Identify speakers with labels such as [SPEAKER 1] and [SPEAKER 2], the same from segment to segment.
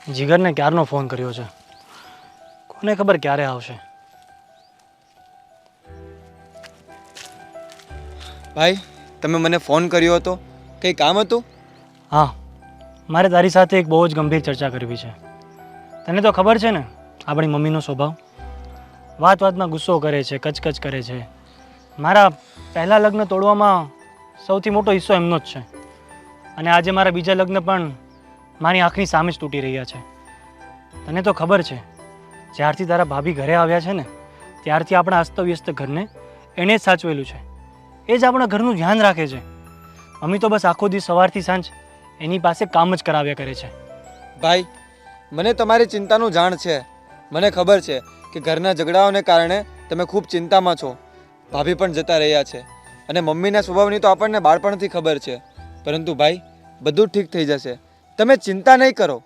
[SPEAKER 1] જીગરને ક્યારનો ફોન કર્યો છે, કોને ખબર ક્યારે આવશે.
[SPEAKER 2] ભાઈ, તમે મને ફોન કર્યો હતો, કંઈ કામ હતું?
[SPEAKER 1] હા, મારે તારી સાથે એક બહુ જ ગંભીર ચર્ચા કરવી છે. તને તો ખબર છે ને આપણી મમ્મીનો સ્વભાવ, વાત વાતમાં ગુસ્સો કરે છે, કચકચ કરે છે. મારા પહેલા લગ્ન તોડવામાં સૌથી મોટો હિસ્સો એમનો જ છે, અને આજે મારા બીજા લગ્ન પણ મારી આંખની સામે જ તૂટી રહ્યા છે. તને તો ખબર છે, જ્યારથી તારા ભાભી ઘરે આવ્યા છે ને ત્યારથી આપણા અસ્તવ્યસ્ત ઘરને એણે જ સાચવેલું છે. એ જ આપણા ઘરનું ધ્યાન રાખે છે. મમ્મી તો બસ આખો દિવસ સવારથી સાંજ એની પાસે કામ જ કરાવ્યા કરે છે.
[SPEAKER 2] ભાઈ, મને તમારી ચિંતાનું જાણ છે. મને ખબર છે કે ઘરના ઝઘડાઓને કારણે તમે ખૂબ ચિંતામાં છો. ભાભી પણ જતા રહ્યા છે, અને મમ્મીના સ્વભાવની તો આપણને બાળપણથી ખબર છે. પરંતુ ભાઈ, બધું ઠીક થઈ જશે, તમે ચિંતા નહીં કરો.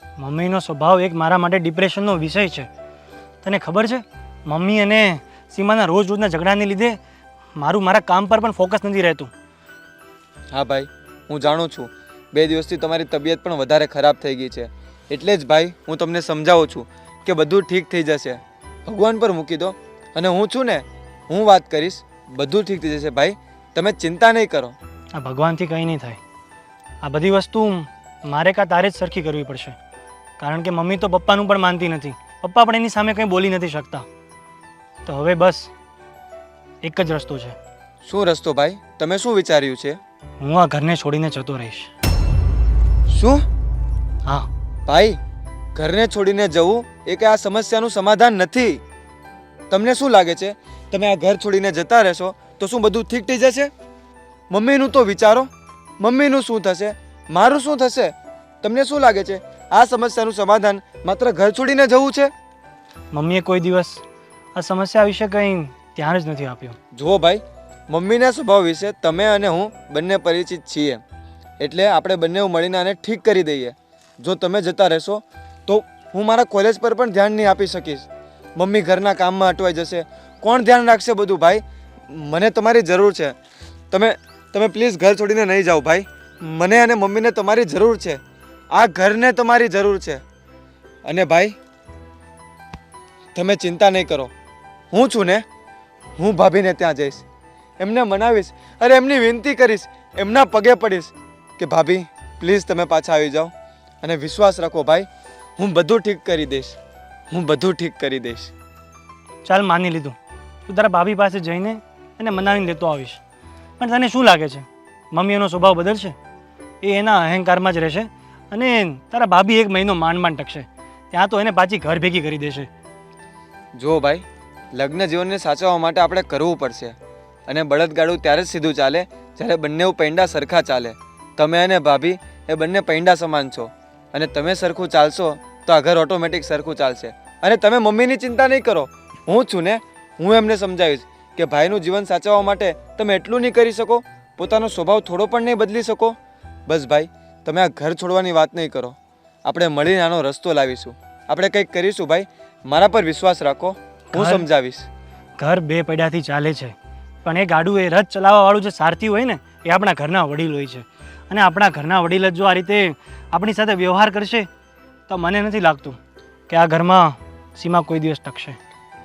[SPEAKER 1] મમ્મીનો સ્વભાવ એક મારા માટે ડિપ્રેશનનો વિષય છે. તને ખબર છે, મમ્મી અને સીમાના રોજના ઝઘડાને લીધે મારા કામ પર પણ ફોકસ નથી રહેતું.
[SPEAKER 2] હા ભાઈ, હું જાણું છું 2 દિવસથી તમારી તબિયત પણ વધારે ખરાબ થઈ ગઈ છે. એટલે જ ભાઈ હું તમને સમજાવું છું કે બધું ઠીક થઈ જશે. ભગવાન પર મૂકી દો, અને હું છું ને, હું વાત કરીશ, બધું ઠીક થઈ જશે. ભાઈ, તમે ચિંતા નહીં કરો.
[SPEAKER 1] આ ભગવાનથી કંઈ નહીં થાય. આ બધી વસ્તુ મારે કાં તારે જ સરખી કરવી પડશે, કારણ કે મમ્મી તો પપ્પાનું પણ માનતી નથી. પપ્પા પણ એની સામે કંઈ બોલી નથી શકતા. તો હવે બસ એક જ રસ્તો છે.
[SPEAKER 2] શું રસ્તો ભાઈ? તમે શું વિચાર્યું છે?
[SPEAKER 1] હું આ ઘરને છોડીને જતો રહીશ.
[SPEAKER 2] શું?
[SPEAKER 1] હા
[SPEAKER 2] ભાઈ, ઘરને છોડીને જવું એ કે આ સમસ્યાનું સમાધાન નથી. તમને શું લાગે છે, તમે આ ઘર છોડીને જતા રહેશો તો શું બધું ઠીક થઈ જશે? મમ્મીનું તો વિચારો, મમ્મીનું શું થશે, મારું શું થશે? તમને શું લાગે છે આ સમસ્યાનું સમાધાન માત્ર ઘર છોડીને જવું છે?
[SPEAKER 1] મમ્મીએ કોઈ દિવસ આ સમસ્યા વિશે કંઈ ધ્યાન જ નથી આપ્યું.
[SPEAKER 2] જુઓ ભાઈ, મમ્મીના સ્વભાવ વિશે તમે અને હું બંને પરિચિત છીએ, એટલે આપણે બંને મળીને આને ઠીક કરી દઈએ. જો તમે જતા રહેશો તો હું મારા કોલેજ પર પણ ધ્યાન નહીં આપી શકીશ. મમ્મી ઘરના કામમાં અટવાઈ જશે. કોણ ધ્યાન રાખશે બધું? ભાઈ, મને તમારી જરૂર છે. તમે પ્લીઝ ઘર છોડીને નહીં જાઓ ભાઈ. મને અને મમ્મીને તમારી જરૂર છે. આ ઘરને તમારી જરૂર છે. અને ભાઈ, તમે ચિંતા નહીં કરો. હું છું ને, હું ભાભીને ત્યાં જઈશ, એમને મનાવીશ, અરે એમની વિનંતી કરીશ, એમના પગે પડીશ કે ભાભી પ્લીઝ તમે પાછા આવી જાઓ. અને વિશ્વાસ રાખો ભાઈ, હું બધું ઠીક કરી દઈશ. હું બધું ઠીક કરી દઈશ.
[SPEAKER 1] ચાલ, માની લીધું. તું તારા ભાભી પાસે જઈને એને મનાવીને લેતો આવીશ. પણ તને શું લાગે છે મમ્મી એનો સ્વભાવ બદલશે? એ એના અહંકારમાં જ રહેશે, અને તારા ભાભી 1 મહિનો માંડ ટકશે. ત્યાં તો એને પાછી ઘર ભેગી કરી દેશે.
[SPEAKER 2] જુઓ ભાઈ, લગ્ન જીવનને સાચવવા માટે આપણે કરવું પડશે. અને બળદગાડું ત્યારે જ સીધું ચાલે જ્યારે બંને પૈંડા સરખા ચાલે. તમે અને ભાભી એ બંને પૈંડા સમાન છો, અને તમે સરખું ચાલશો તો આ ઘર ઓટોમેટિક સરખું ચાલશે. અને તમે મમ્મીની ચિંતા નહીં કરો, હું છું ને, હું એમને સમજાવીશ કે ભાઈનું જીવન સાચવવા માટે તમે એટલું નહીં કરી શકો, પોતાનો સ્વભાવ થોડો પણ નહીં બદલી શકો. બસ ભાઈ, તમે આ ઘર છોડવાની વાત નહીં કરો. આપણે મળીને આનો રસ્તો લાવીશું. આપણે કંઈક કરીશું ભાઈ, મારા પર વિશ્વાસ રાખો, હું સમજાવીશ.
[SPEAKER 1] ઘર 2 પૈડાથી ચાલે છે, પણ એ ગાડું, એ રથ ચલાવવાવાળું જે સારથી હોય ને, એ આપણા ઘરના વડીલ હોય છે. અને આપણા ઘરના વડીલ જ જો આ રીતે આપણી સાથે વ્યવહાર કરશે તો મને નથી લાગતું કે આ ઘરમાં સીમા કોઈ દિવસ ટકશે.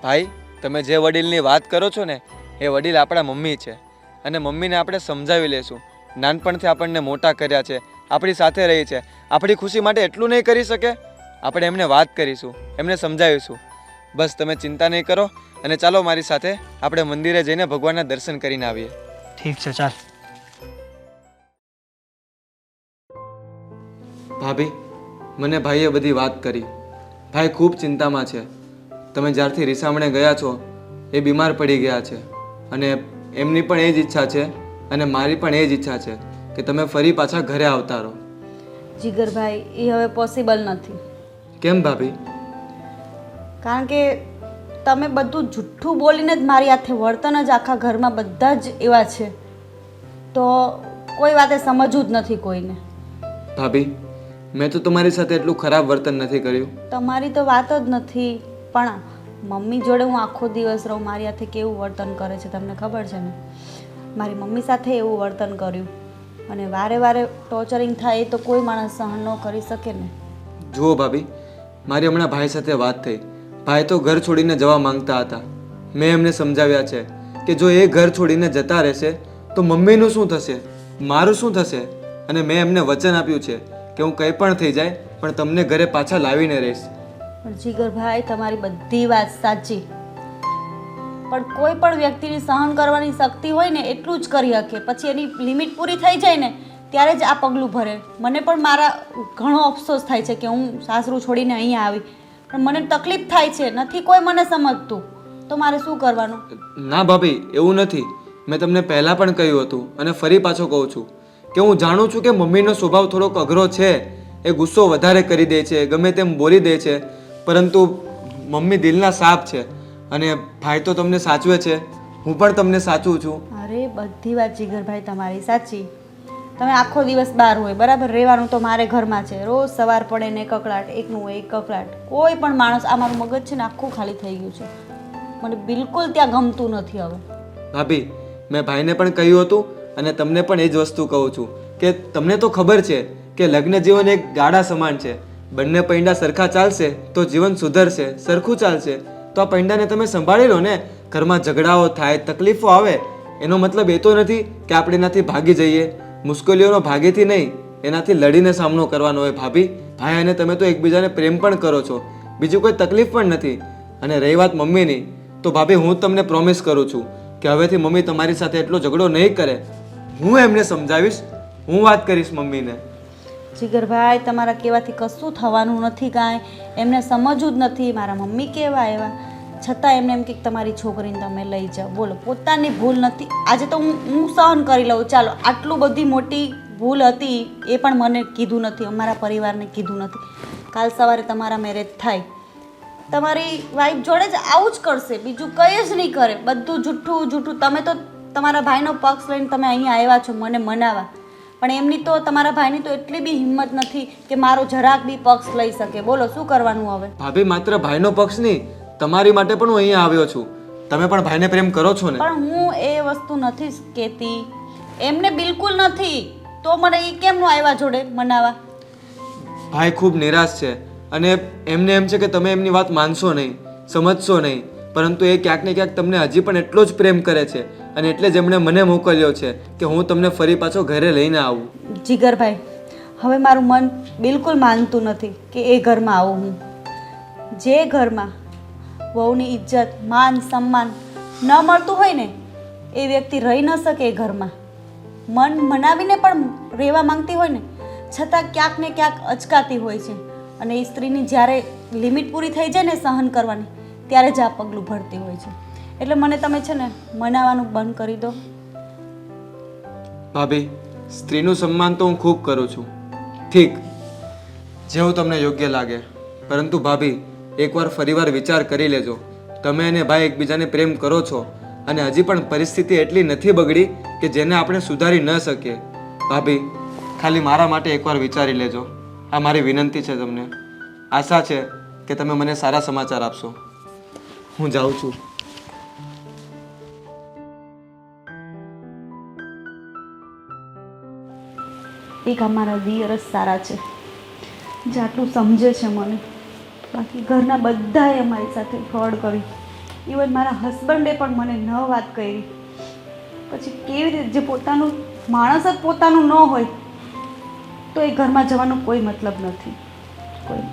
[SPEAKER 2] ભાઈ, તમે જે વડીલની વાત કરો છો ને, એ વડીલ આપણા મમ્મી છે. અને મમ્મીને આપણે સમજાવી લેશું. નાનપણથી આપણને મોટા કર્યા છે, આપણી સાથે રહી છે. આપણી ખુશી માટે એટલું નહીં કરી શકે? આપણે એમને વાત કરીશું, એમને સમજાવીશું. બસ તમે ચિંતા નહીં કરો, અને ચાલો મારી સાથે આપણે મંદિરે જઈને ભગવાનના દર્શન કરીને આવીએ.
[SPEAKER 1] ઠીક છે, ચાલ.
[SPEAKER 2] ભાભી, મને ભાઈએ બધી વાત કરી. ભાઈ ખૂબ ચિંતામાં છે. તમે જ્યારથી રીસામણે ગયા છો એ બીમાર પડી ગયા છે, અને એમની પણ એ જ ઈચ્છા છે, અને મારી પણ એ જ ઈચ્છા છે કે તમે ફરી પાછા ઘરે આવતા રહો.
[SPEAKER 3] જીગરભાઈ, એ હવે પોસિબલ નથી.
[SPEAKER 2] કેમ ભાભી?
[SPEAKER 3] કારણ કે તમે બધું જુઠ્ઠું બોલીને જ મારી હાથે વર્તન જ આખા ઘરમાં બધા જ એવા છે, તો કોઈ વાતે સમજવું જ નથી કોઈને.
[SPEAKER 2] ભાભી, મેં તો તમારી સાથે એટલું ખરાબ વર્તન નથી કર્યું.
[SPEAKER 3] તમારી તો વાત જ નથી, પણ મમ્મી જોડે હું આખો દિવસ રહું, મારી હાથે કેવું વર્તન કરે છે તમને ખબર છે ને? મારી મમ્મી સાથે એવું વર્તન કર્યું, અને વારે વારે ટોર્ચરિંગ થાય એ તો કોઈ માણસ સહન ન કરી શકે ને.
[SPEAKER 2] જુઓ ભાભી, મારી હમણાં ભાઈ સાથે વાત થઈ. ભાઈ તો ઘર છોડીને જવા માંગતા હતા. મેં એમને સમજાવ્યા છે કે જો એ ઘર છોડીને જતા રહેશે તો મમ્મીનું શું થશે, મારું શું થશે. અને મેં એમને વચન આપ્યું છે કે હું કંઈ પણ થઈ જાય પણ તમને ઘરે પાછા લાવીને રહીશ.
[SPEAKER 3] પણ જીગરભાઈ, તમારી બધી વાત સાચી, પણ કોઈ પણ વ્યક્તિની સહન કરવાની શક્તિ હોય ને એટલું જ કરી શકે. પછી એની લિમિટ પૂરી થઈ જાય ને ત્યારે જ આ પગલું ભરે. મને પણ મારા ઘણો અફસોસ થાય છે કે હું સાસરું છોડીને અહીંયા આવી, પણ મને તકલીફ થાય છે, નથી કોઈ મને સમજતું, તો મારે શું કરવાનું?
[SPEAKER 2] ના ભાભી, એવું નથી. મેં તમને પહેલાં પણ કહ્યું હતું અને ફરી પાછો કહું છું કે હું જાણું છું કે મમ્મીનો સ્વભાવ થોડોક અઘરો છે. એ ગુસ્સો વધારે કરી દે છે, ગમે તેમ બોલી દે છે, પરંતુ મમ્મી દિલના સાફ છે. અને ભાઈ તો તમને સાચવે છે, હું પણ તમને સાચું છું.
[SPEAKER 3] અરે બધી વાત જીગરભાઈ તમારી સાચી. તમે આખો દિવસ બહાર હોય, બરાબર, રહેવાનું તો મારે ઘરમાં છે. રોજ સવાર પડે ને કકળાટ, એકનું હોય એક કકળાટ. કોઈ પણ માણસ, આ મારું મગજ છે ને આખું ખાલી થઈ ગયું છે. મને બિલકુલ ત્યાં ગમતું નથી હવે.
[SPEAKER 2] ભાભી, મેં ભાઈને પણ કહ્યું હતું અને તમને પણ એ જ વસ્તુ કહું છું કે તમને તો ખબર છે કે લગ્ન જીવન એક ગાડા સમાન છે. બંને પૈંડા સરખા ચાલશે તો જીવન સુધરશે, સરખું ચાલશે તો આ પૈંડાને તમે સંભાળી લો ને. ઘરમાં ઝઘડાઓ થાય, તકલીફો આવે, એનો મતલબ એ તો નથી કે આપણે એનાથી ભાગી જઈએ. મુશ્કેલીઓનો ભાગીથી નહીં, એનાથી લડીને સામનો કરવાનો હોય. ભાભી, ભાઈ અને તમે તો એકબીજાને પ્રેમ પણ કરો છો, બીજું કોઈ તકલીફ પણ નથી. અને રહી વાત મમ્મીની, તો ભાભી હું તમને પ્રોમિસ કરું છું કે હવેથી મમ્મી તમારી સાથે એટલો ઝઘડો નહીં કરે. હું એમને સમજાવીશ, હું વાત કરીશ મમ્મીને.
[SPEAKER 3] જીગરભાઈ, તમારા કહેવાથી કશું થવાનું નથી કાંઈ. એમને સમજવું જ નથી. મારા મમ્મી કેવા એવા, છતાં એમને એમ કે તમારી છોકરીને તમે લઈ જાઓ. બોલો, પોતાની ભૂલ નથી. આજે તો હું સહન કરી લઉં, ચાલો. આટલું બધી મોટી ભૂલ હતી એ પણ મને કીધું નથી, અમારા પરિવારને કીધું નથી. કાલ સવારે તમારા મેરેજ થાય, તમારી વાઈફ જોડે જ આવું જ કરશે, બીજું કંઈ જ નહીં કરે. બધું જૂઠું જૂઠું. તમે તો તમારા ભાઈનો પક્ષ લઈને તમે અહીંયા આવ્યા છો મને મનાવવા, પણ એમની તો, તમારા ભાઈની તો એટલી બી હિંમત નથી કે મારો જરાક બી પક્ષ લઈ શકે. બોલો, શું કરવાનું હવે?
[SPEAKER 2] ભાભી, માત્ર ભાઈનો પક્ષ નહીં, તમારી માટે પણ હું અહીંયા આવ્યો છું. તમે પણ ભાઈને પ્રેમ કરો છો ને?
[SPEAKER 3] પણ હું એ વસ્તુ નથી કહેતી, એમને બિલકુલ નથી. તો મને એ કેમનું આવ્યા જોડે મનાવા?
[SPEAKER 2] ભાઈ ખૂબ નિરાશ છે અને એમને એમ છે કે તમે એમની વાત માનશો નહીં, સમજશો નહીં, પરંતુ એ ક્યાંક ને ક્યાંક તમને હજી પણ એટલો જ પ્રેમ કરે છે અને એટલે જ એમણે મને મોકલ્યો છે કે હું તમને ફરી પાછો ઘરે લઈને આવું.
[SPEAKER 3] જીગરભાઈ, હવે મારું મન બિલકુલ માનતું નથી કે એ ઘરમાં આવું હું. જે ઘરમાં વહુની ઇજ્જત, માન, સન્માન ન મળતું હોય ને એ વ્યક્તિ રહી ન શકે એ ઘરમાં. મન મનાવીને પણ રહેવા માંગતી હોય ને, છતાં ક્યાંક ને ક્યાંક અચકાતી હોય છે. અને એ સ્ત્રીની જ્યારે લિમિટ પૂરી થઈ જાય ને સહન કરવાની, ત્યારે જ આ પગલું ભરતી હોય છે. એટલે મને તમે છે ને મનાવાનું બંધ કરી દો.
[SPEAKER 2] ભાભી, સ્ત્રીનું સન્માન તો હું ખૂબ કરું છું, ઠીક, જેવું તમને યોગ્ય લાગે. પરંતુ ભાભી, એકવાર ફરીવાર વિચાર કરી લેજો. તમે અને ભાઈ એકબીજાને પ્રેમ કરો છો અને હજી પણ પરિસ્થિતિ એટલી નથી બગડી કે જેને આપણે સુધારી ન શકીએ. ભાભી, ખાલી મારા માટે એકવાર વિચારી લેજો. આ મારી વિનંતી છે તમને. આશા છે કે તમે મને સારા સમાચાર આપશો. હું જાઉં છું.
[SPEAKER 3] એક અમારા દિયર જ સારા છે, જે આટલું સમજે છે મને. બાકી ઘરના બધાએ અમારી સાથે ફ્રોડ કરી. ઇવન મારા હસબન્ડે પણ મને ન વાત કરી. પછી કેવી રીતે, જે પોતાનું માણસ જ પોતાનું ન હોય તો એ ઘરમાં જવાનો કોઈ મતલબ નથી, કોઈ